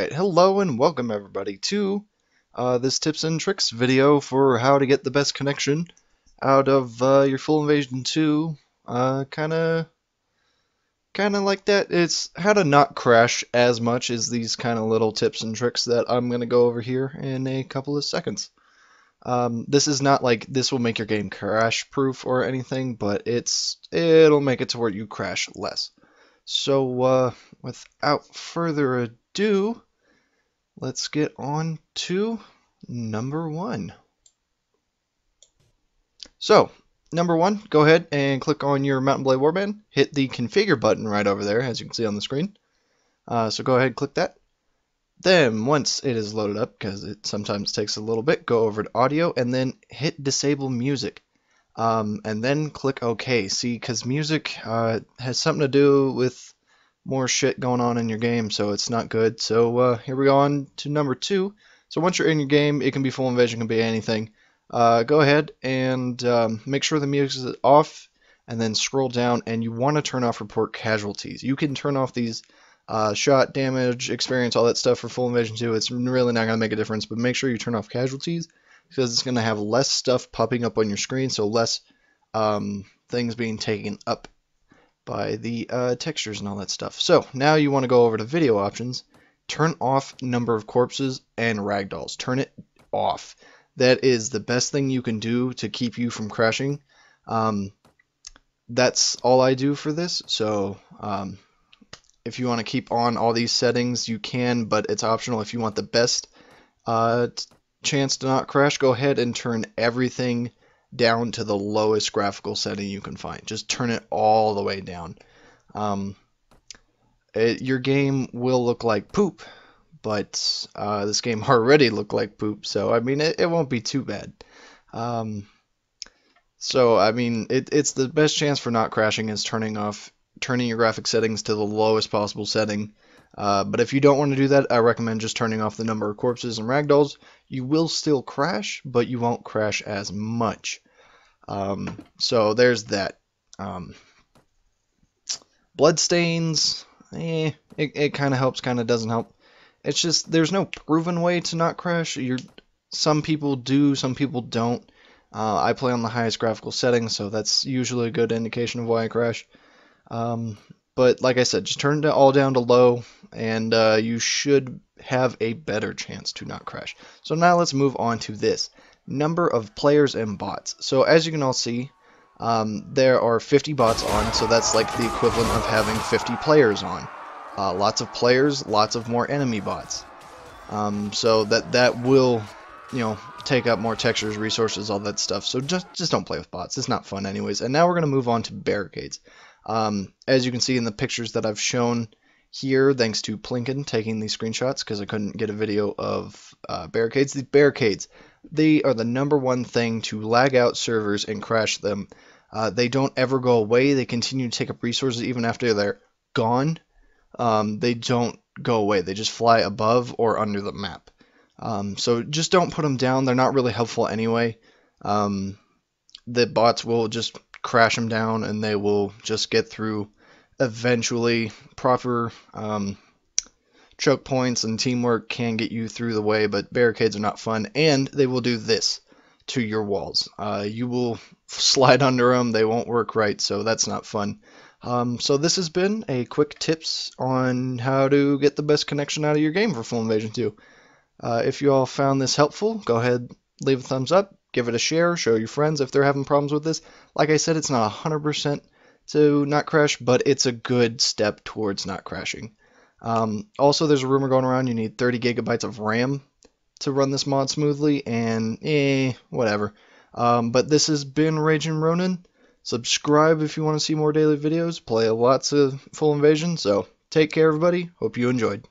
Alright, hello and welcome everybody to this tips and tricks video for how to get the best connection out of your Full Invasion 2. Kinda like that. It's how to not crash as much as these kind of little tips and tricks that I'm going to go over here in a couple of seconds. This is not like this will make your game crash proof or anything, but it'll make it to where you crash less. So without further ado, let's get on to number one. So, number one, go ahead and click on your Mountain Blade Warband. Hit the configure button right over there, as you can see on the screen. So go ahead and click that. Then, once it is loaded up, because it sometimes takes a little bit, go over to audio and then hit disable music. And then click OK. See, because music has something to do with more shit going on in your game, so it's not good. So here we go on to number two. So once you're in your game, it can be Full Invasion, it can be anything. Go ahead and make sure the music is off, and then scroll down, and you want to turn off report casualties. You can turn off these shot, damage, experience, all that stuff for Full Invasion 2. It's really not going to make a difference, but make sure you turn off casualties, because it's going to have less stuff popping up on your screen, so less things being taken up by the textures and all that stuff. So now you want to go over to video options, turn off number of corpses and ragdolls. Turn it off. That is the best thing you can do to keep you from crashing. That's all I do for this. So if you want to keep on all these settings, you can, but it's optional. If you want the best chance to not crash, go ahead and turn everything down to the lowest graphical setting you can find. Just turn it all the way down. Your game will look like poop, but this game already looked like poop, so I mean it won't be too bad. So I mean it's the best chance for not crashing is turning your graphic settings to the lowest possible setting. But if you don't want to do that, I recommend just turning off the number of corpses and ragdolls. You will still crash, but you won't crash as much. So there's that. Bloodstains, it kind of helps, kind of doesn't help. It's just there's no proven way to not crash. Some people do, some people don't. I play on the highest graphical settings, so that's usually a good indication of why I crash. But like I said, just turn it all down to low, and you should have a better chance to not crash. So now let's move on to this. Number of players and bots. So as you can all see, there are 50 bots on, so that's like the equivalent of having 50 players on. Lots of players, lots of more enemy bots. So that will, take up more textures, resources, all that stuff. So just don't play with bots. It's not fun anyways. And now we're going to move on to barricades. As you can see in the pictures that I've shown here, thanks to Plinkin taking these screenshots because I couldn't get a video of barricades. These barricades, they are the #1 thing to lag out servers and crash them. They don't ever go away. They continue to take up resources even after they're gone. They don't go away. They just fly above or under the map. So just don't put them down. They're not really helpful anyway. The bots will just crash them down, and they will just get through eventually. Proper choke points and teamwork can get you through the way, but barricades are not fun, and they will do this to your walls. You will slide under them. They won't work right, so that's not fun. So this has been a quick tips on how to get the best connection out of your game for Full Invasion 2. If you all found this helpful, go ahead, leave a thumbs up, give it a share, show your friends if they're having problems with this. Like I said, it's not 100% to not crash, but it's a good step towards not crashing. Also, there's a rumor going around you need 30 gigabytes of RAM to run this mod smoothly, and whatever. But this has been Raging Ronin. Subscribe if you want to see more daily videos. Play lots of Full Invasion. So take care, everybody. Hope you enjoyed.